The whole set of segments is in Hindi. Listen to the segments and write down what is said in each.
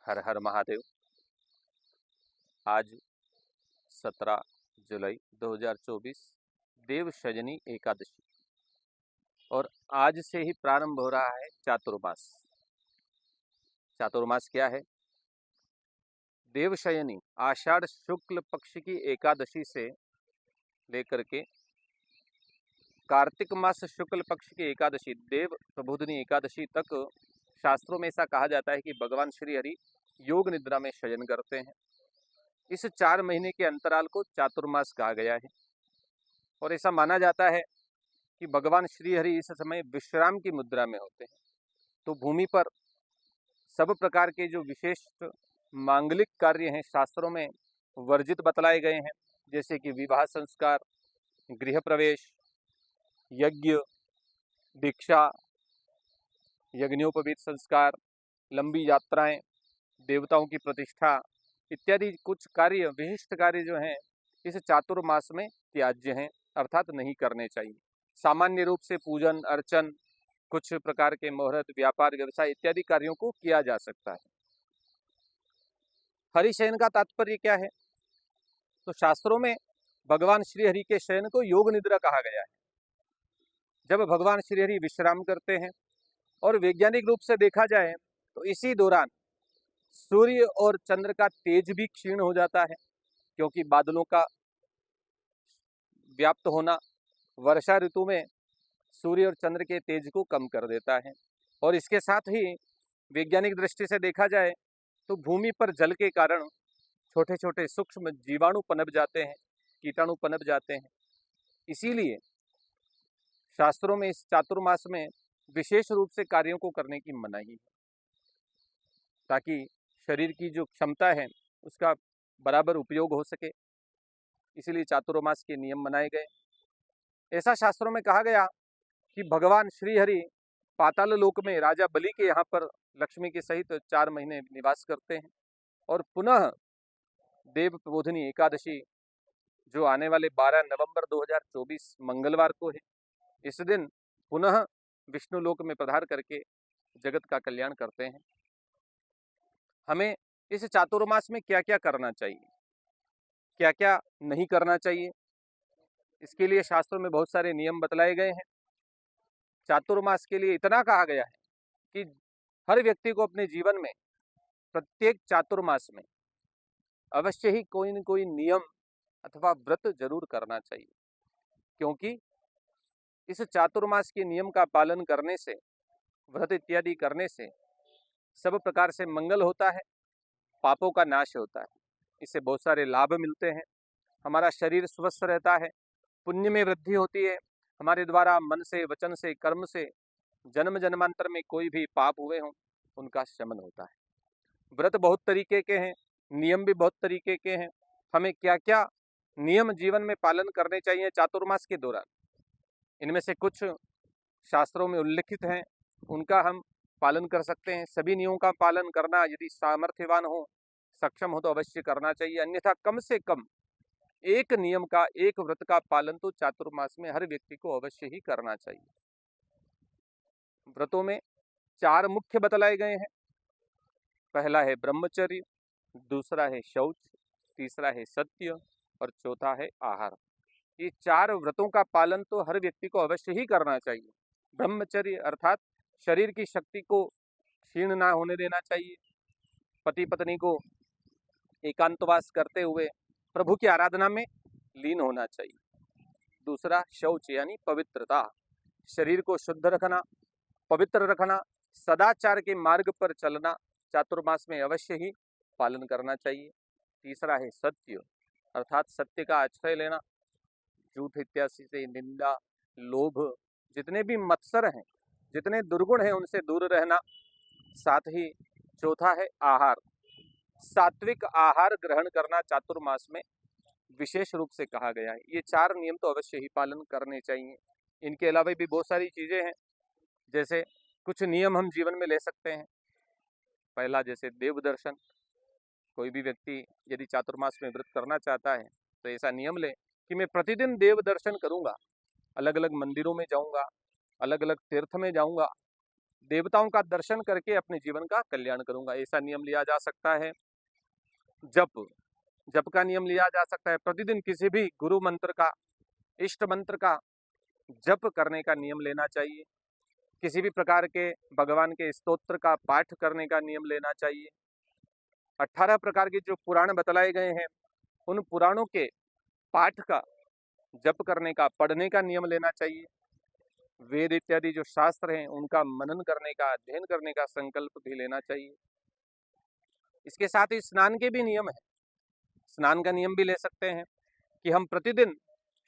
हर हर महादेव। आज 17 जुलाई 2024 देव शयनी एकादशी और आज से ही प्रारंभ हो रहा है चातुर्मास। चातुर्मास क्या है? देवशयनी आषाढ़ शुक्ल पक्ष की एकादशी से लेकर के कार्तिक मास शुक्ल पक्ष की एकादशी देव प्रबोधिनी एकादशी तक शास्त्रों में ऐसा कहा जाता है कि भगवान श्री हरि योग निद्रा में शयन करते हैं। इस 4 महीने के अंतराल को चातुर्मास कहा गया है और ऐसा माना जाता है कि भगवान श्री हरि इस समय विश्राम की मुद्रा में होते हैं। तो भूमि पर सब प्रकार के जो विशेष मांगलिक कार्य हैं शास्त्रों में वर्जित बतलाए गए हैं, जैसे कि विवाह संस्कार, गृह प्रवेश, यज्ञ, दीक्षा, यज्ञोपवीत संस्कार, लंबी यात्राएं, देवताओं की प्रतिष्ठा इत्यादि कुछ कार्य, विशिष्ट कार्य जो हैं इस चातुर्मास में त्याज्य हैं, अर्थात नहीं करने चाहिए। सामान्य रूप से पूजन अर्चन, कुछ प्रकार के मुहूर्त, व्यापार, व्यवसाय इत्यादि कार्यों को किया जा सकता है। हरिशयन का तात्पर्य क्या है? तो शास्त्रों में भगवान श्री हरि के शयन को योग निद्रा कहा गया है। जब भगवान श्री हरि विश्राम करते हैं और वैज्ञानिक रूप से देखा जाए तो इसी दौरान सूर्य और चंद्र का तेज भी क्षीण हो जाता है, क्योंकि बादलों का व्याप्त होना वर्षा ऋतु में सूर्य और चंद्र के तेज को कम कर देता है। और इसके साथ ही वैज्ञानिक दृष्टि से देखा जाए तो भूमि पर जल के कारण छोटे छोटे सूक्ष्म जीवाणु पनप जाते हैं, कीटाणु पनप जाते हैं। इसीलिए शास्त्रों में इस चातुर्मास में विशेष रूप से कार्यों को करने की मनाही है, ताकि शरीर की जो क्षमता है उसका बराबर उपयोग हो सके। इसीलिए चातुर्मास के नियम बनाए गए। ऐसा शास्त्रों में कहा गया कि भगवान श्री हरि पाताल लोक में राजा बलि के यहाँ पर लक्ष्मी के सहित 4 महीने निवास करते हैं और पुनः देव प्रबोधिनी एकादशी जो आने वाले 12 नवंबर 2024 मंगलवार को है, इस दिन पुनः विष्णु लोक में पधार करके जगत का कल्याण करते हैं। हमें इस चातुर्मास में क्या क्या करना चाहिए, क्या क्या नहीं करना चाहिए, इसके लिए शास्त्रों में बहुत सारे नियम बतलाए गए हैं। चातुर्मास के लिए इतना कहा गया है कि हर व्यक्ति को अपने जीवन में प्रत्येक चातुर्मास में अवश्य ही कोई न कोई नियम अथवा व्रत जरूर करना चाहिए, क्योंकि इस चातुर्मास के नियम का पालन करने से, व्रत इत्यादि करने से सब प्रकार से मंगल होता है, पापों का नाश होता है, इससे बहुत सारे लाभ मिलते हैं। हमारा शरीर स्वस्थ रहता है, पुण्य में वृद्धि होती है, हमारे द्वारा मन से, वचन से, कर्म से जन्म जन्मांतर में कोई भी पाप हुए हों उनका शमन होता है। व्रत बहुत तरीके के हैं, नियम भी बहुत तरीके के हैं। हमें क्या क्या नियम जीवन में पालन करने चाहिए चातुर्मास के दौरान, इनमें से कुछ शास्त्रों में उल्लिखित हैं, उनका हम पालन कर सकते हैं। सभी नियमों का पालन करना यदि सामर्थ्यवान हो, सक्षम हो तो अवश्य करना चाहिए, अन्यथा कम से कम एक नियम का, एक व्रत का पालन तो चातुर्मास में हर व्यक्ति को अवश्य ही करना चाहिए। व्रतों में 4 मुख्य बतलाए गए हैं। पहला है ब्रह्मचर्य, दूसरा है शौच, तीसरा है सत्य और चौथा है आहार। ये 4 व्रतों का पालन तो हर व्यक्ति को अवश्य ही करना चाहिए। ब्रह्मचर्य अर्थात शरीर की शक्ति को क्षीण ना होने देना चाहिए, पति पत्नी को एकांतवास करते हुए प्रभु की आराधना में लीन होना चाहिए। दूसरा शौच यानी पवित्रता, शरीर को शुद्ध रखना, पवित्र रखना, सदाचार के मार्ग पर चलना चातुर्मास में अवश्य ही पालन करना चाहिए। तीसरा है सत्य अर्थात सत्य का आश्रय लेना, झूठ इत्यादि से, निंदा, लोभ, जितने भी मत्सर हैं, जितने दुर्गुण हैं उनसे दूर रहना। साथ ही चौथा है आहार, सात्विक आहार ग्रहण करना चातुर्मास में विशेष रूप से कहा गया है। ये 4 नियम तो अवश्य ही पालन करने चाहिए। इनके अलावा भी बहुत सारी चीजें हैं, जैसे कुछ नियम हम जीवन में ले सकते हैं। पहला जैसे देव दर्शन, कोई भी व्यक्ति यदि चातुर्मास में व्रत करना चाहता है तो ऐसा नियम ले कि मैं प्रतिदिन देव दर्शन करूंगा, अलग अलग मंदिरों में जाऊंगा, अलग अलग तीर्थ में जाऊंगा, देवताओं का दर्शन करके अपने जीवन का कल्याण करूंगा, ऐसा नियम लिया जा सकता है। जप जप का नियम लिया जा सकता है। प्रतिदिन किसी भी गुरु मंत्र का, इष्ट मंत्र का जप करने का नियम लेना चाहिए। किसी भी प्रकार के भगवान के स्तोत्र का पाठ करने का नियम लेना चाहिए। 18 प्रकार के जो पुराण बतलाए गए हैं, उन पुराणों के पाठ का, जप करने का, पढ़ने का नियम लेना चाहिए। वेद इत्यादि जो शास्त्र हैं उनका मनन करने का, अध्ययन करने का संकल्प भी लेना चाहिए। इसके साथ ही स्नान के भी नियम है। स्नान का नियम भी ले सकते हैं कि हम प्रतिदिन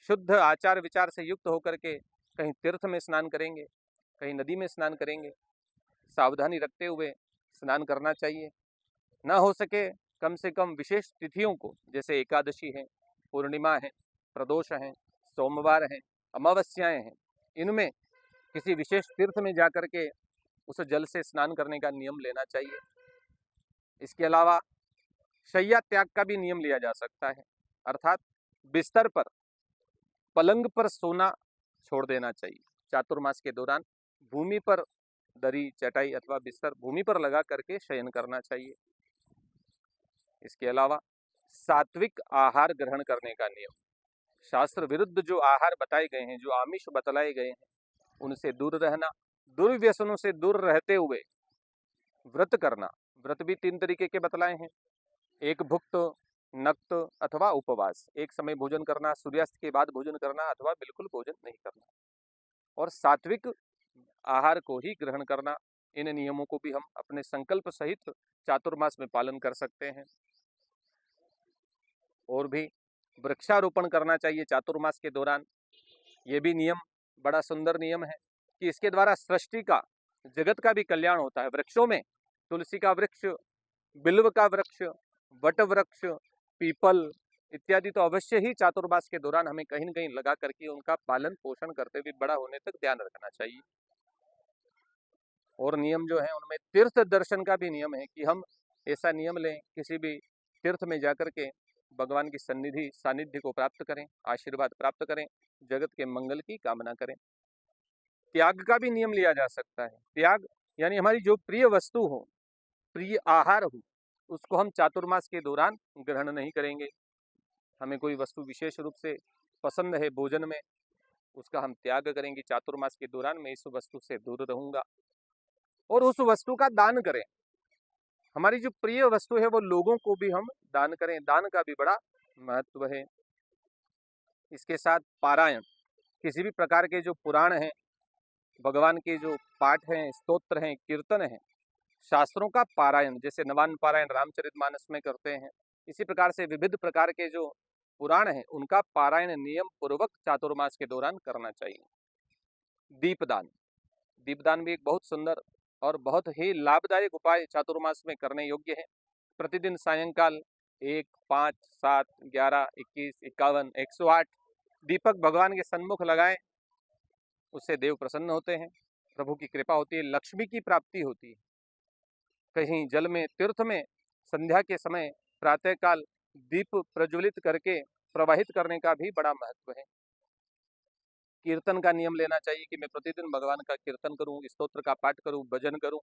शुद्ध आचार विचार से युक्त होकर के कहीं तीर्थ में स्नान करेंगे, कहीं नदी में स्नान करेंगे। सावधानी रखते हुए स्नान करना चाहिए। न हो सके कम से कम विशेष तिथियों को, जैसे एकादशी है, पूर्णिमा है, प्रदोष हैं, सोमवार हैं, अमावस्याएं हैं, इनमें किसी विशेष तीर्थ में जाकर के उस जल से स्नान करने का नियम लेना चाहिए। इसके अलावा शय्या त्याग का भी नियम लिया जा सकता है, अर्थात बिस्तर पर, पलंग पर सोना छोड़ देना चाहिए। चातुर्मास के दौरान भूमि पर दरी, चटाई अथवा बिस्तर भूमि पर लगा करके शयन करना चाहिए। इसके अलावा सात्विक आहार ग्रहण करने का नियम, शास्त्र विरुद्ध जो आहार बताए गए हैं, जो आमिष बतलाए गए हैं, उनसे दूर रहना, दुर्व्यसनों से दूर रहते हुए व्रत करना। व्रत भी 3 तरीके के बतलाए हैं, एक भुक्त, नक्त अथवा उपवास। एक समय भोजन करना, सूर्यास्त के बाद भोजन करना अथवा बिल्कुल भोजन नहीं करना, और सात्विक आहार को ही ग्रहण करना। इन नियमों को भी हम अपने संकल्प सहित चातुर्मास में पालन कर सकते हैं। और भी वृक्षारोपण करना चाहिए चातुर्मास के दौरान। ये भी नियम बड़ा सुंदर नियम है कि इसके द्वारा सृष्टि का, जगत का भी कल्याण होता है। वृक्षों में तुलसी का वृक्ष, बिल्व का वृक्ष, वट वृक्ष, पीपल इत्यादि तो अवश्य ही चातुर्मास के दौरान हमें कहीं न कहीं लगा करके उनका पालन पोषण करते हुए बड़ा होने तक ध्यान रखना चाहिए। और नियम जो है उनमें तीर्थ दर्शन का भी नियम है कि हम ऐसा नियम लें, किसी भी तीर्थ में जाकर के भगवान की सानिध्य को प्राप्त करें, आशीर्वाद प्राप्त करें, जगत के मंगल की कामना करें। त्याग का भी नियम लिया जा सकता है। त्याग यानी हमारी जो प्रिय वस्तु हो, प्रिय आहार हो, उसको हम चातुर्मास के दौरान ग्रहण नहीं करेंगे। हमें कोई वस्तु विशेष रूप से पसंद है भोजन में, उसका हम त्याग करेंगे। चातुर्मास के दौरान मैं इस वस्तु से दूर रहूंगा, और उस वस्तु का दान करें। हमारी जो प्रिय वस्तु है वो लोगों को भी हम दान करें। दान का भी बड़ा महत्व है। इसके साथ पारायण, किसी भी प्रकार के जो पुराण हैं, भगवान के जो पाठ हैं, स्तोत्र हैं, कीर्तन हैं, शास्त्रों का पारायण, जैसे नवान पारायण रामचरितमानस में करते हैं, इसी प्रकार से विविध प्रकार के जो पुराण हैं उनका पारायण नियम पूर्वक चातुर्मास के दौरान करना चाहिए। दीपदान, दीपदान भी एक बहुत सुंदर और बहुत ही लाभदायक उपाय चातुर्मास में करने योग्य है। प्रतिदिन सायंकाल 1, 5, 7, 11, 21, 51, 108 दीपक भगवान के सन्मुख लगाएं, उससे देव प्रसन्न होते हैं, प्रभु की कृपा होती है, लक्ष्मी की प्राप्ति होती है। कहीं जल में, तीर्थ में संध्या के समय प्रातःकाल दीप प्रज्वलित करके प्रवाहित करने का भी बड़ा महत्व है। कीर्तन का नियम लेना चाहिए कि मैं प्रतिदिन भगवान का कीर्तन करूं, स्तोत्र का पाठ करूं, भजन करूं।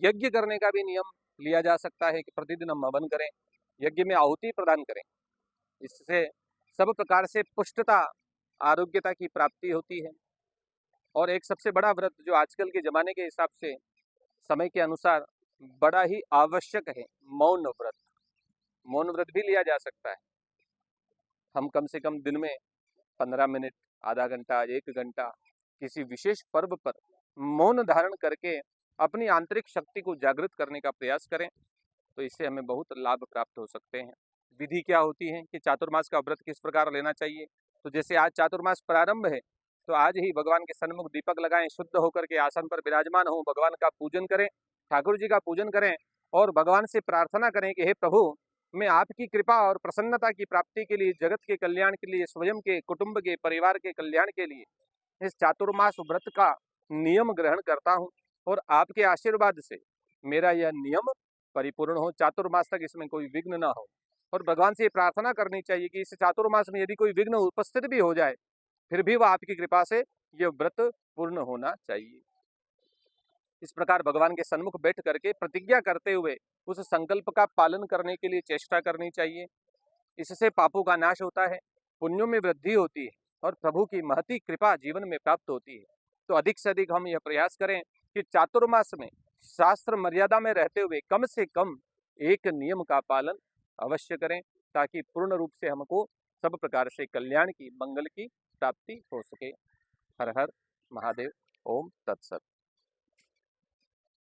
यज्ञ करने का भी नियम लिया जा सकता है कि प्रतिदिन हम हवन करें, यज्ञ में आहुति प्रदान करें। इससे सब प्रकार से पुष्टता, आरोग्यता की प्राप्ति होती है। और एक सबसे बड़ा व्रत जो आजकल के जमाने के हिसाब से, समय के अनुसार बड़ा ही आवश्यक है, मौन व्रत। मौन व्रत भी लिया जा सकता है। हम कम से कम दिन में 15 मिनट, आधा घंटा, 1 घंटा किसी विशेष पर्व पर मौन धारण करके अपनी आंतरिक शक्ति को जागृत करने का प्रयास करें, तो इससे हमें बहुत लाभ प्राप्त हो सकते हैं। विधि क्या होती है कि चातुर्मास का व्रत किस प्रकार लेना चाहिए? तो जैसे आज चातुर्मास प्रारंभ है, तो आज ही भगवान के सन्मुख दीपक लगाएं, शुद्ध होकर के आसन पर विराजमान हो, भगवान का पूजन करें, ठाकुर जी का पूजन करें, और भगवान से प्रार्थना करें कि हे प्रभु, मैं आपकी कृपा और प्रसन्नता की प्राप्ति के लिए, जगत के कल्याण के लिए, स्वयं के, कुटुंब के, परिवार के कल्याण के लिए इस चातुर्मास व्रत का नियम ग्रहण करता हूँ, और आपके आशीर्वाद से मेरा यह नियम परिपूर्ण हो, चातुर्मास तक इसमें कोई विघ्न ना हो। और भगवान से प्रार्थना करनी चाहिए कि इस चातुर्मास में यदि कोई विघ्न उपस्थित भी हो जाए, फिर भी वह आपकी कृपा से यह व्रत पूर्ण होना चाहिए। इस प्रकार भगवान के सन्मुख बैठ करके प्रतिज्ञा करते हुए उस संकल्प का पालन करने के लिए चेष्टा करनी चाहिए। इससे पापों का नाश होता है, पुण्यों में वृद्धि होती है और प्रभु की महती कृपा जीवन में प्राप्त होती है। तो अधिक से अधिक हम यह प्रयास करें कि चातुर्मास में शास्त्र मर्यादा में रहते हुए कम से कम एक नियम का पालन अवश्य करें, ताकि पूर्ण रूप से हमको सब प्रकार से कल्याण की, मंगल की प्राप्ति हो सके। हर हर महादेव। ओम तत्सत।